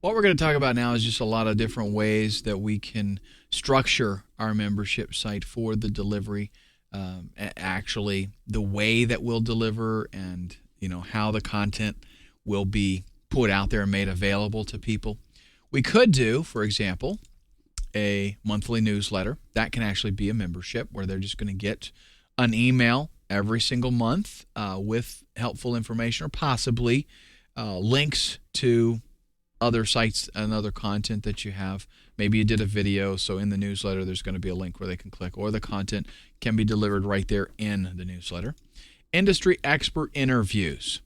What we're going to talk about now is just a lot of different ways that we can structure our membership site for the delivery, actually the way that we'll deliver, and how the content will be put out there and made available to people. We could do, for example, a monthly newsletter. That can actually be a membership where they're just going to get an email every single month with helpful information, or possibly links to other sites and other content that you have. Maybe you did a video, so in the newsletter there's going to be a link where they can click, or the content can be delivered right there in the newsletter. Industry expert interviews.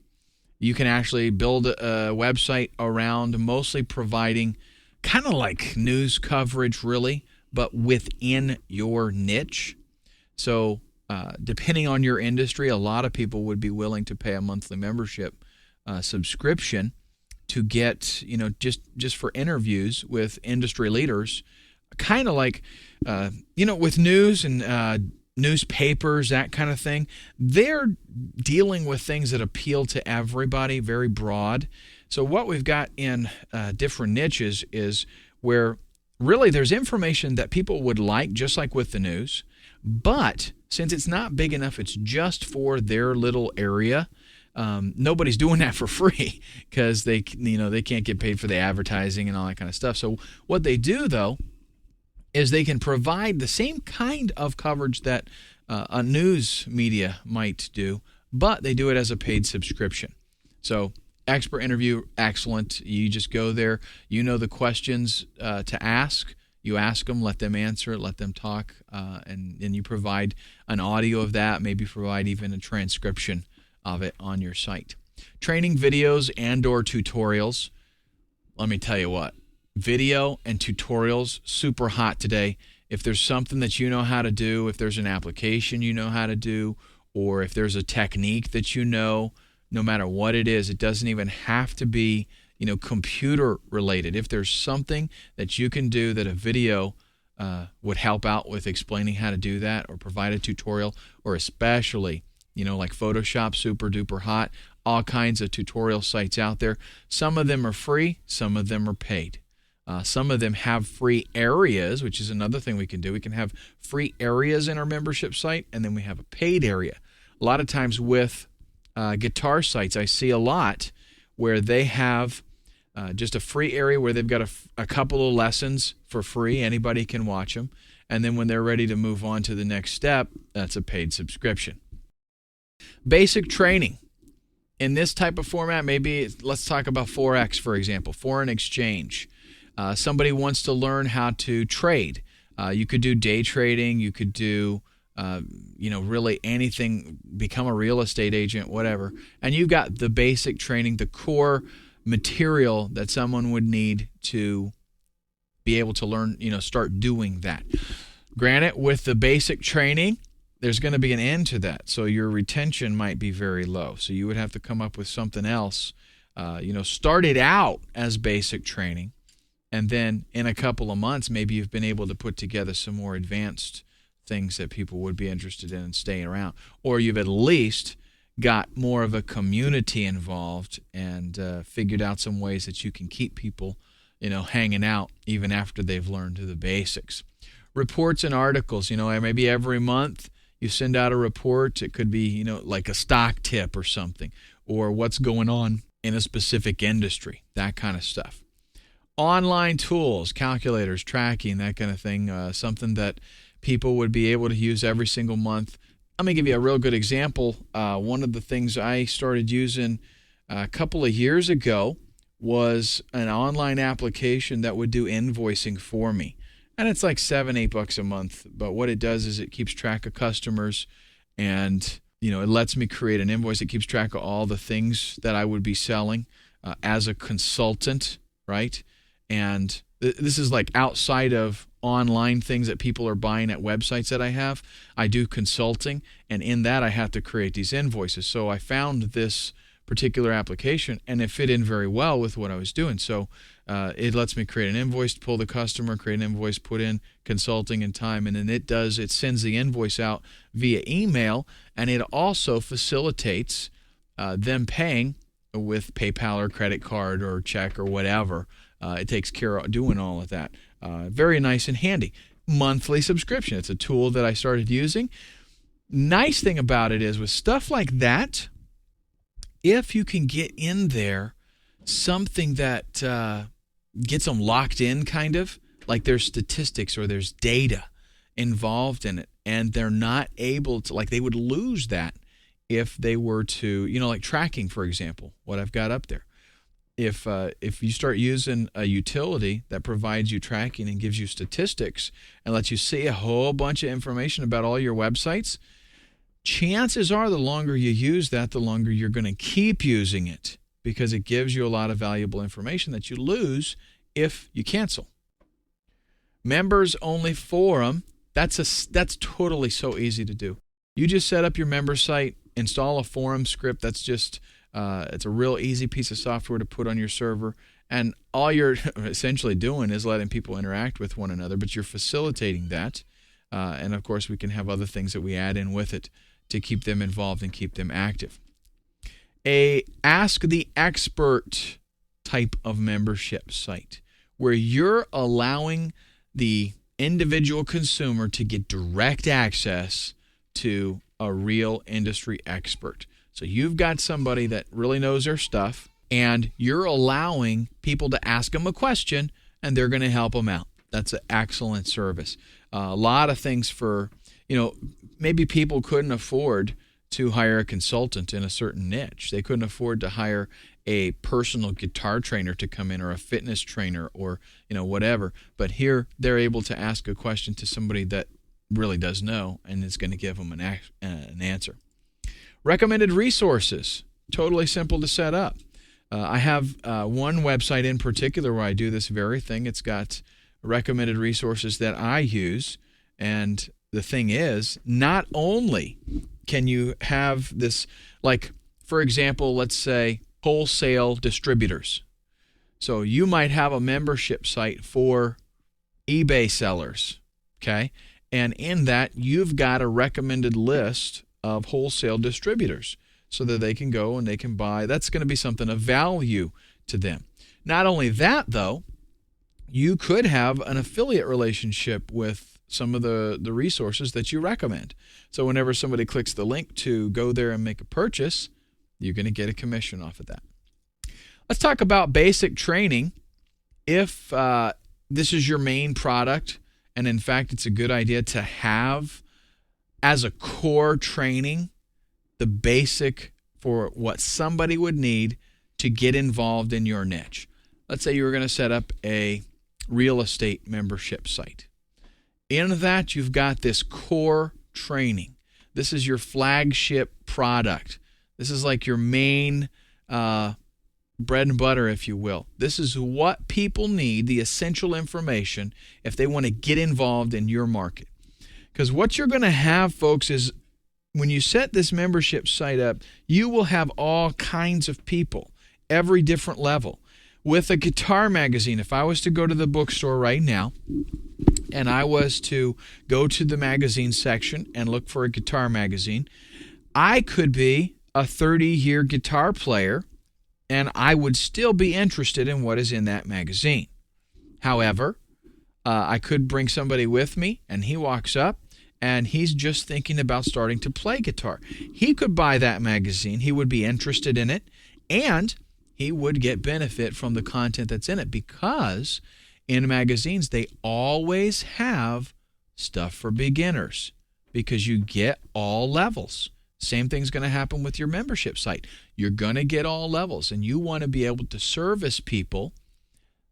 You can actually build a website around mostly providing kind of like news coverage, really, but within your niche. So depending on your industry, a lot of people would be willing to pay a monthly membership subscription to get, just for interviews with industry leaders, kind of like, with news and newspapers, that kind of thing. They're dealing with things that appeal to everybody, very broad. So what we've got in different niches is where really there's information that people would like, just like with the news, but since it's not big enough, it's just for their little area. Nobody's doing that for free because they can't get paid for the advertising and all that kind of stuff. So what they do, though, is they can provide the same kind of coverage that a news media might do, but they do it as a paid subscription. So expert interview, excellent. You just go there. You know the questions to ask. You ask them, let them answer it, let them talk, and you provide an audio of that, maybe provide even a transcription of it on your site. Training videos and or tutorials. Let me tell you what, video and tutorials, super hot today. If there's something that you know how to do, if there's an application you know how to do, or if there's a technique that no matter what it is, it doesn't even have to be, computer related. If there's something that you can do that a video would help out with explaining how to do that, or provide a tutorial, or especially like Photoshop, super duper hot, all kinds of tutorial sites out there. Some of them are free, some of them are paid. Some of them have free areas, which is another thing we can do. We can have free areas in our membership site, and then we have a paid area. A lot of times with guitar sites, I see a lot where they have just a free area where they've got a couple of lessons for free. Anybody can watch them. And then when they're ready to move on to the next step, that's a paid subscription. Basic training. In this type of format, maybe let's talk about Forex, for example, foreign exchange. Somebody wants to learn how to trade. You could do day trading. You could do, really anything, become a real estate agent, whatever. And you've got the basic training, the core material that someone would need to be able to learn, start doing that. Granted, with the basic training, there's going to be an end to that. So your retention might be very low. So you would have to come up with something else. Start it out as basic training. And then in a couple of months, maybe you've been able to put together some more advanced things that people would be interested in and staying around. Or you've at least got more of a community involved and figured out some ways that you can keep people, hanging out even after they've learned the basics. Reports and articles, maybe every month you send out a report. It could be, like a stock tip or something, or what's going on in a specific industry, that kind of stuff. Online tools, calculators, tracking, that kind of thing, something that people would be able to use every single month. Let me give you a real good example. One of the things I started using a couple of years ago was an online application that would do invoicing for me. And it's like $7-8 a month. But what it does is it keeps track of customers, and it lets me create an invoice. It keeps track of all the things that I would be selling as a consultant, right? And this is like outside of online things that people are buying at websites that I have. I do consulting, and in that I have to create these invoices. So I found this particular application, and it fit in very well with what I was doing. So it lets me create an invoice, pull the customer, create an invoice, put in consulting and time, and then it sends the invoice out via email, and it also facilitates them paying with PayPal or credit card or check or whatever. It takes care of doing all of that. Very nice and handy. Monthly subscription. It's a tool that I started using. Nice thing about it is with stuff like that, if you can get in there something that gets them locked in, kind of like there's statistics or there's data involved in it, and they're not able to, like they would lose that if they were to, like tracking, for example, what I've got up there. If you start using a utility that provides you tracking and gives you statistics and lets you see a whole bunch of information about all your websites, chances are the longer you use that, the longer you're going to keep using it, because it gives you a lot of valuable information that you lose if you cancel. Members only forum, that's totally so easy to do. You just set up your member site, install a forum script. That's just it's a real easy piece of software to put on your server, and all you're essentially doing is letting people interact with one another, but you're facilitating that. And of course, we can have other things that we add in with it to keep them involved and keep them active. A Ask the Expert type of membership site where you're allowing the individual consumer to get direct access to a real industry expert. So you've got somebody that really knows their stuff, and you're allowing people to ask them a question, and they're going to help them out. That's an excellent service. A lot of things for, maybe people couldn't afford to hire a consultant in a certain niche. They couldn't afford to hire a personal guitar trainer to come in, or a fitness trainer, or whatever. But here they're able to ask a question to somebody that really does know, and it's going to give them an answer. Recommended resources, totally simple to set up. I have one website in particular where I do this very thing. It's got recommended resources that I use, and the thing is, not only can you have this, like, for example, let's say wholesale distributors. So you might have a membership site for eBay sellers, okay? And in that, you've got a recommended list of wholesale distributors so that they can go and they can buy. That's going to be something of value to them. Not only that, though, you could have an affiliate relationship with some of the resources that you recommend. So whenever somebody clicks the link to go there and make a purchase, you're going to get a commission off of that. Let's talk about basic training. If this is your main product, and in fact it's a good idea to have as a core training the basic for what somebody would need to get involved in your niche. Let's say you were going to set up a real estate membership site. In that, you've got this core training. This is your flagship product. This is like your main bread and butter, if you will. This is what people need, the essential information, if they want to get involved in your market. Because what you're going to have, folks, is when you set this membership site up, you will have all kinds of people, every different level. With a guitar magazine, if I was to go to the bookstore right now, and I was to go to the magazine section and look for a guitar magazine, I could be a 30-year guitar player, and I would still be interested in what is in that magazine. However, I could bring somebody with me, and he walks up, and he's just thinking about starting to play guitar. He could buy that magazine. He would be interested in it, and he would get benefit from the content that's in it, because in magazines, they always have stuff for beginners, because you get all levels. Same thing's going to happen with your membership site. You're going to get all levels, and you want to be able to service people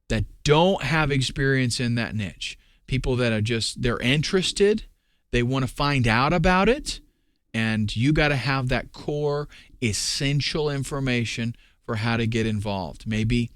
that don't have experience in that niche. People that are just, they're interested, they want to find out about it, and you got to have that core essential information for how to get involved. Maybe,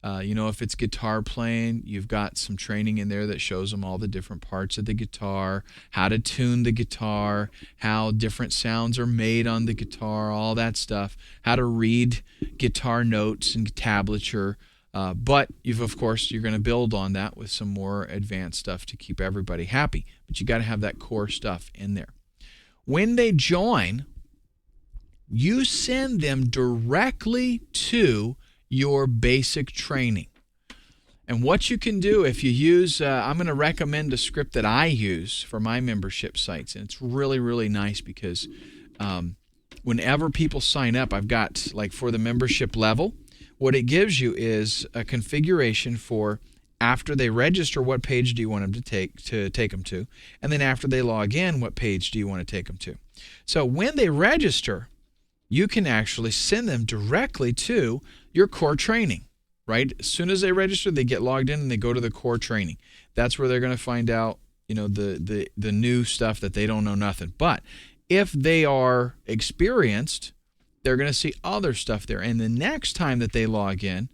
if it's guitar playing, you've got some training in there that shows them all the different parts of the guitar, how to tune the guitar, how different sounds are made on the guitar, all that stuff, how to read guitar notes and tablature. But you're going to build on that with some more advanced stuff to keep everybody happy. But you got to have that core stuff in there. When they join, you send them directly to your basic training. And what you can do if you use, I'm going to recommend a script that I use for my membership sites. And it's really, really nice because whenever people sign up, I've got, like for the membership level, what it gives you is a configuration for after they register, what page do you want them to take them to? And then after they log in, what page do you want to take them to? So when they register, you can actually send them directly to your core training, right? As soon as they register, they get logged in and they go to the core training. That's where they're going to find out, the new stuff that they don't know nothing. But if they are experienced, they're going to see other stuff there. And the next time that they log in,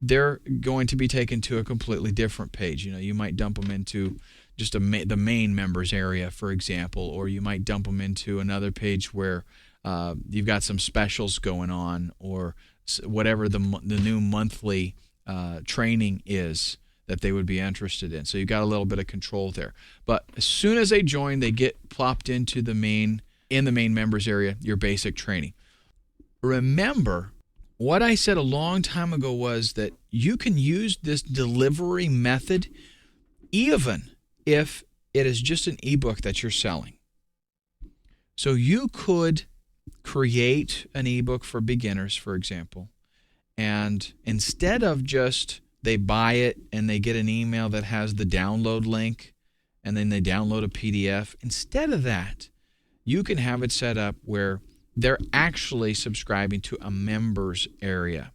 they're going to be taken to a completely different page. You might dump them into just the main members area, for example, or you might dump them into another page where you've got some specials going on, or whatever the new monthly training is that they would be interested in. So you've got a little bit of control there. But as soon as they join, they get plopped into the main members area, your basic training. Remember, what I said a long time ago was that you can use this delivery method even if it is just an ebook that you're selling. So you could create an ebook for beginners, for example, and instead of just they buy it and they get an email that has the download link and then they download a PDF, instead of that, you can have it set up where they're actually subscribing to a members area.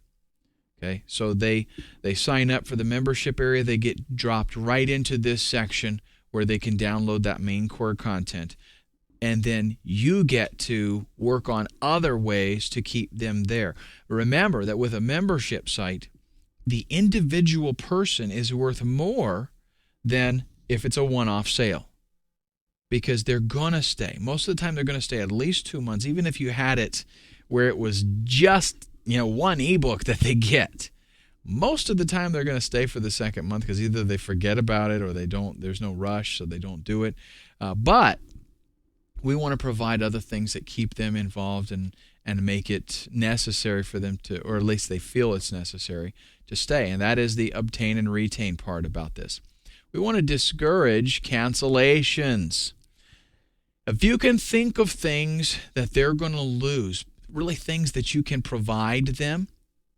Okay, so they sign up for the membership area, they get dropped right into this section where they can download that main core content. And then you get to work on other ways to keep them there. Remember that with a membership site, the individual person is worth more than if it's a one-off sale, because they're going to stay. Most of the time, they're going to stay at least 2 months, even if you had it where it was just one ebook that they get. Most of the time, they're going to stay for the second month because either they forget about it or they don't. There's no rush, so they don't do it. But we want to provide other things that keep them involved and make it necessary for them to, or at least they feel it's necessary to stay. And that is the obtain and retain part about this. We want to discourage cancellations. If you can think of things that they're going to lose, really things that you can provide them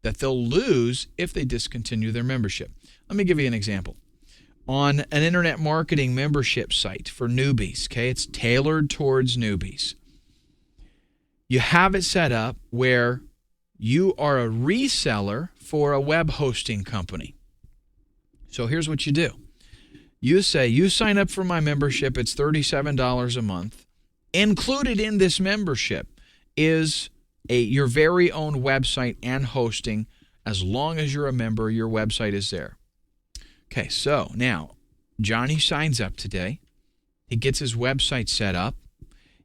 that they'll lose if they discontinue their membership. Let me give you an example. On an internet marketing membership site for newbies, okay, it's tailored towards newbies. You have it set up where you are a reseller for a web hosting company. So here's what you do. You say, you sign up for my membership, it's $37 a month. Included in this membership is your very own website and hosting. As long as you're a member, your website is there. Okay, so now Johnny signs up today. He gets his website set up.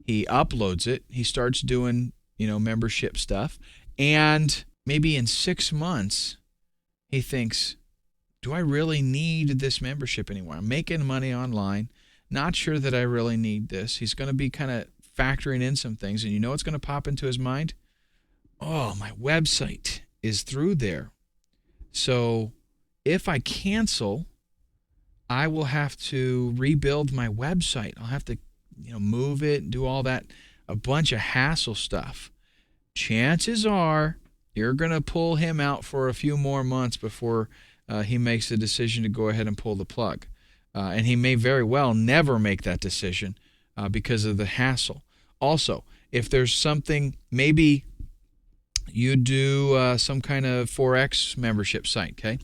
He uploads it. He starts doing, membership stuff. And maybe in 6 months, he thinks, do I really need this membership anymore? I'm making money online. Not sure that I really need this. He's going to be kind of factoring in some things. And you know what's going to pop into his mind? Oh, my website is through there. So if I cancel, I will have to rebuild my website. I'll have to, move it and do all that, a bunch of hassle stuff. Chances are you're going to pull him out for a few more months before he makes the decision to go ahead and pull the plug. And he may very well never make that decision because of the hassle. Also, if there's something, maybe you do some kind of Forex membership site, okay?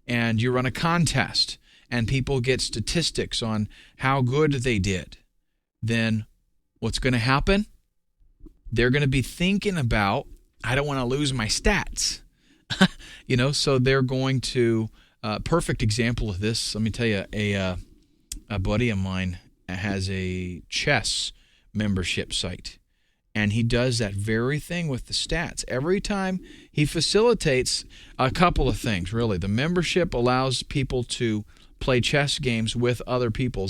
And you run a contest and people get statistics on how good they did, then what's going to happen? They're going to be thinking about, I don't want to lose my stats. So they're going to, perfect example of this, let me tell you, a buddy of mine has a chess membership site. And he does that very thing with the stats. Every time he facilitates a couple of things, really. The membership allows people to play chess games with other people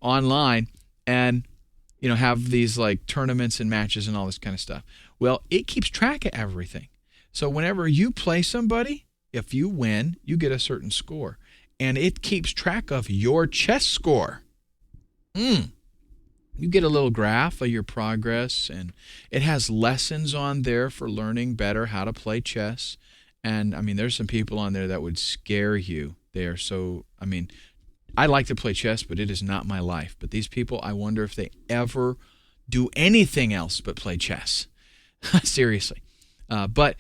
online. And have these like tournaments and matches and all this kind of stuff. Well, it keeps track of everything. So whenever you play somebody, if you win, you get a certain score. And it keeps track of your chess score. You get a little graph of your progress, and it has lessons on there for learning better how to play chess. And, there's some people on there that would scare you. They are so, I like to play chess, but it is not my life. But these people, I wonder if they ever do anything else but play chess. Seriously. But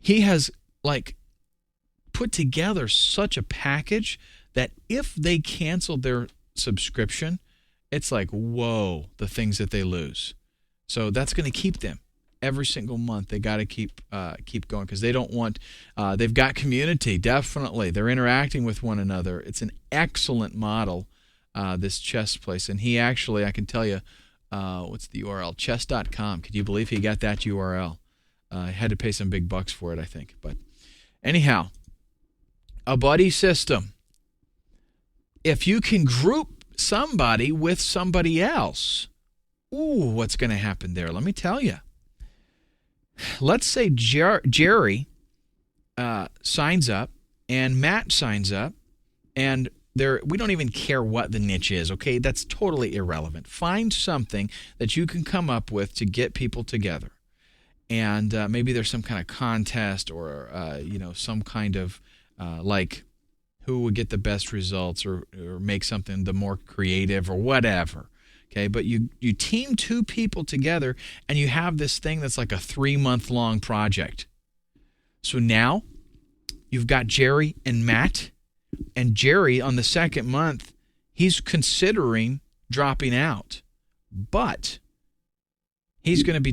he has, put together such a package that if they cancel their subscription, it's like, whoa, the things that they lose. So that's going to keep them every single month. They got to keep going because they don't want. They've got community, definitely. They're interacting with one another. It's an excellent model, this chess place. And he actually, I can tell you, what's the URL? Chess.com. Could you believe he got that URL? I had to pay some big bucks for it, I think. But anyhow, a buddy system. If you can group somebody with somebody else, what's going to happen there? Let me tell you. Let's say Jerry signs up and Matt signs up, and we don't even care what the niche is, okay? That's totally irrelevant. Find something that you can come up with to get people together. And maybe there's some kind of contest or, some kind of who would get the best results or make something the more creative or whatever. Okay, but you team two people together and you have this thing that's like a 3-month-long project. So now you've got Jerry and Matt, and Jerry on the second month, he's considering dropping out. But he's going to be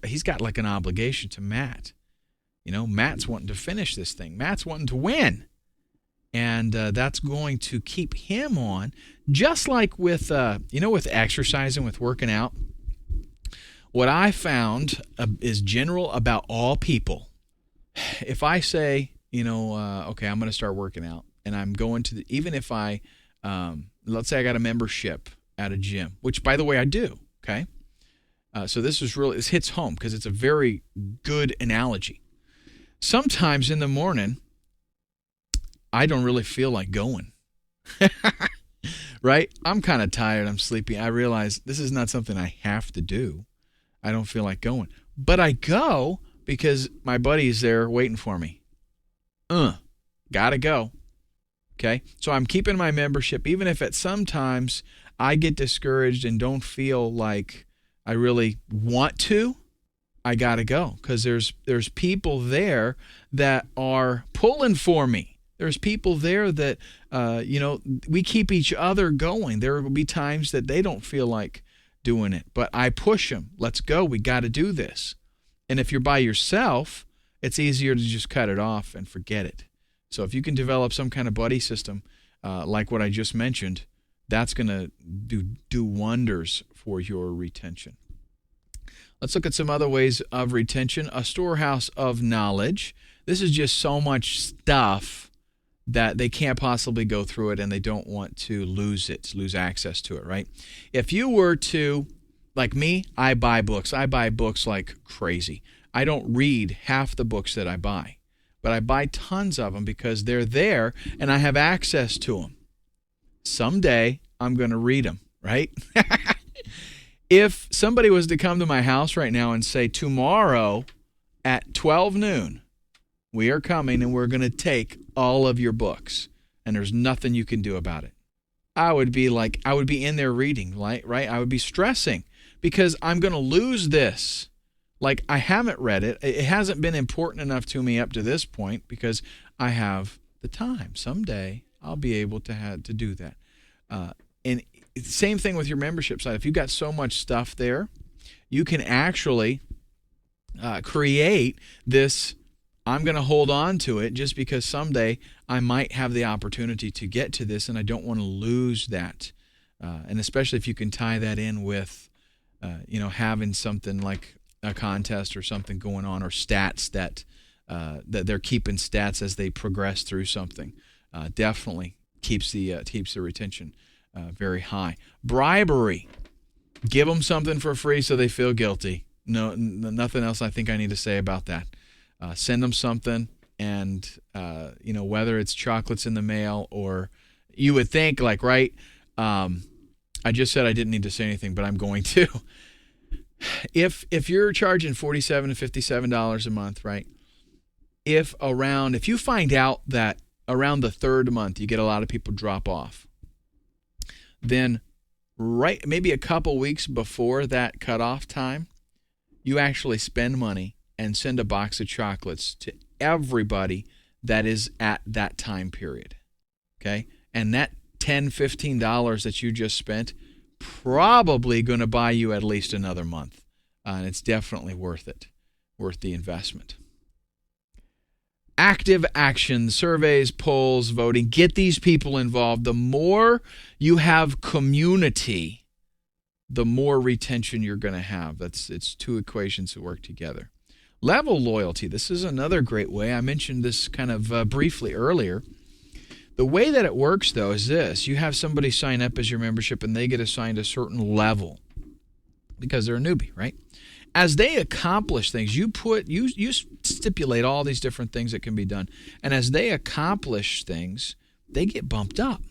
he's got like an obligation to Matt. Matt's wanting to finish this thing. Matt's wanting to win. And that's going to keep him on, just like with, with exercising, with working out. What I found is general about all people. If I say, okay, I'm going to start working out, and I'm going to, even if I, let's say I got a membership at a gym, which, by the way, I do, okay? So this hits home because it's a very good analogy. Sometimes in the morning, I don't really feel like going, right? I'm kind of tired. I'm sleepy. I realize this is not something I have to do. I don't feel like going. But I go because my buddy's there waiting for me. Gotta go. Okay? So I'm keeping my membership, even if at sometimes I get discouraged and don't feel like I really want to. I gotta go because there's people there that are pulling for me. There's people there that, we keep each other going. There will be times that they don't feel like doing it, but I push them. Let's go. We got to do this. And if you're by yourself, it's easier to just cut it off and forget it. So if you can develop some kind of buddy system, like what I just mentioned, that's going to do wonders for your retention. Let's look at some other ways of retention. A storehouse of knowledge. This is just so much stuff that they can't possibly go through it, and they don't want to lose access to it, right? If you were to, like me, I buy books. I buy books like crazy. I don't read half the books that I buy, but I buy tons of them because they're there and I have access to them. Someday, I'm going to read them, right? If somebody was to come to my house right now and say, tomorrow at 12 noon, we are coming and we're going to take all of your books, and there's nothing you can do about it. I would be in there reading, right? I would be stressing because I'm going to lose this. Like, I haven't read it. It hasn't been important enough to me up to this point because I have the time. Someday I'll be able to do that. And same thing with your membership site. If you've got so much stuff there, you can actually create this. I'm going to hold on to it just because someday I might have the opportunity to get to this, and I don't want to lose that. And especially if you can tie that in with, having something like a contest or something going on, or stats that they're keeping stats as they progress through something. Definitely keeps the retention very high. Bribery. Give them something for free so they feel guilty. No, nothing else I think I need to say about that. Send them something, and whether it's chocolates in the mail or you would think like, right? I just said I didn't need to say anything, but I'm going to. If you're charging $47 to $57 a month, right? If you find out that around the third month you get a lot of people drop off, then maybe a couple weeks before that cutoff time, you actually spend money and send a box of chocolates to everybody that is at that time period. Okay? And that $10, $15 that you just spent probably going to buy you at least another month. And it's definitely worth it, worth the investment. Active action, surveys, polls, voting. Get these people involved. The more you have community, the more retention you're going to have. It's two equations that work together. Level loyalty. This is another great way. I mentioned this kind of briefly earlier. The way that it works, though, is this. You have somebody sign up as your membership, and they get assigned a certain level because they're a newbie, right? As they accomplish things, you stipulate all these different things that can be done. And as they accomplish things, they get bumped up.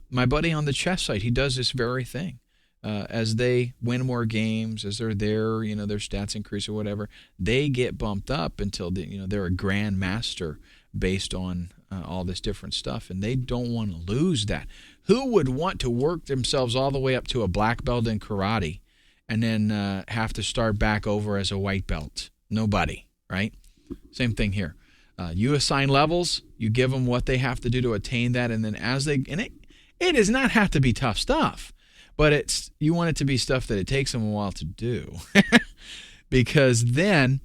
My buddy on the chess site, he does this very thing. As they win more games, as they're there, their stats increase or whatever, they get bumped up until they're a grand master based on all this different stuff, and they don't want to lose that. Who would want to work themselves all the way up to a black belt in karate and then have to start back over as a white belt? Nobody, right? Same thing here. You assign levels, you give them what they have to do to attain that, and then it does not have to be tough stuff. But you want it to be stuff that it takes them a while to do because then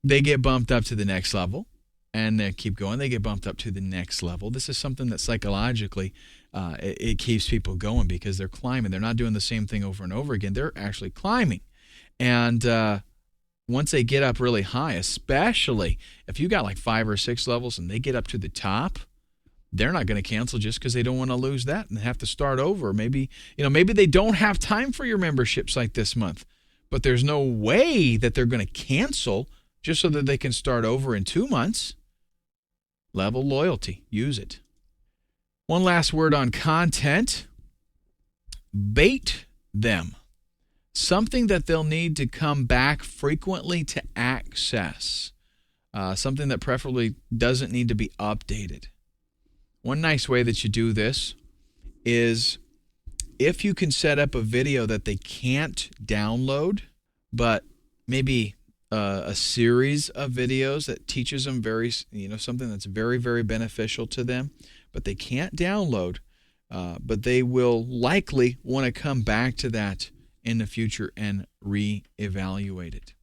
they get bumped up to the next level and they keep going. They get bumped up to the next level. This is something that psychologically it keeps people going because they're climbing. They're not doing the same thing over and over again. They're actually climbing. And once they get up really high, especially if you got like 5 or 6 levels and they get up to the top, they're not going to cancel just because they don't want to lose that and have to start over. Maybe they don't have time for your membership site this month, but there's no way that they're going to cancel just so that they can start over in 2 months. Level loyalty. Use it. One last word on content. Bait them. Something that they'll need to come back frequently to access. Something that preferably doesn't need to be updated. One nice way that you do this is if you can set up a video that they can't download, but maybe a series of videos that teaches them something that's very, very beneficial to them, but they can't download, but they will likely want to come back to that in the future and reevaluate it.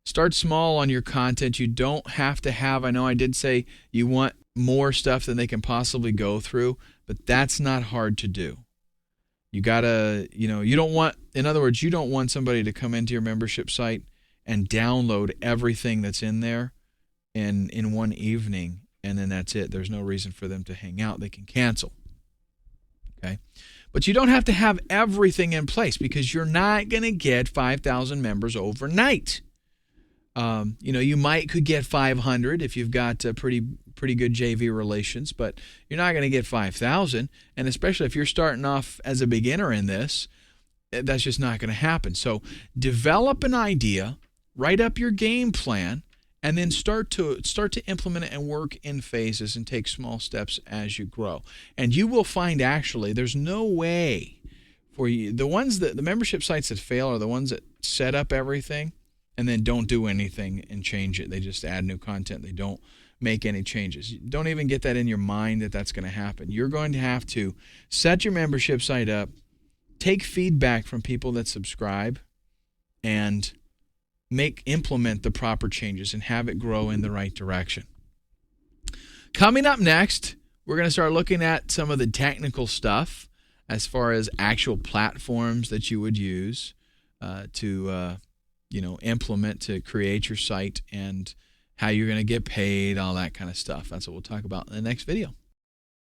Start small on your content. You don't have to have, I know I did say you want more stuff than they can possibly go through, but that's not hard to do. You gotta, you don't want somebody to come into your membership site and download everything that's in there in one evening, and then that's it. There's no reason for them to hang out. They can cancel. Okay? But you don't have to have everything in place because you're not going to get 5,000 members overnight. You could get 500 if you've got pretty good JV relations, but you're not going to get 5,000. And especially if you're starting off as a beginner in this, that's just not going to happen. So develop an idea, write up your game plan, and then start to implement it and work in phases and take small steps as you grow. And you will find actually there's no way for you. The membership sites that fail are the ones that set up everything and then don't do anything and change it. They just add new content. They don't make any changes. Don't even get that in your mind that that's going to happen. You're going to have to set your membership site up, take feedback from people that subscribe, and implement the proper changes and have it grow in the right direction. Coming up next, we're going to start looking at some of the technical stuff as far as actual platforms that you would use to implement to create your site and how you're going to get paid, all that kind of stuff. That's what we'll talk about in the next video.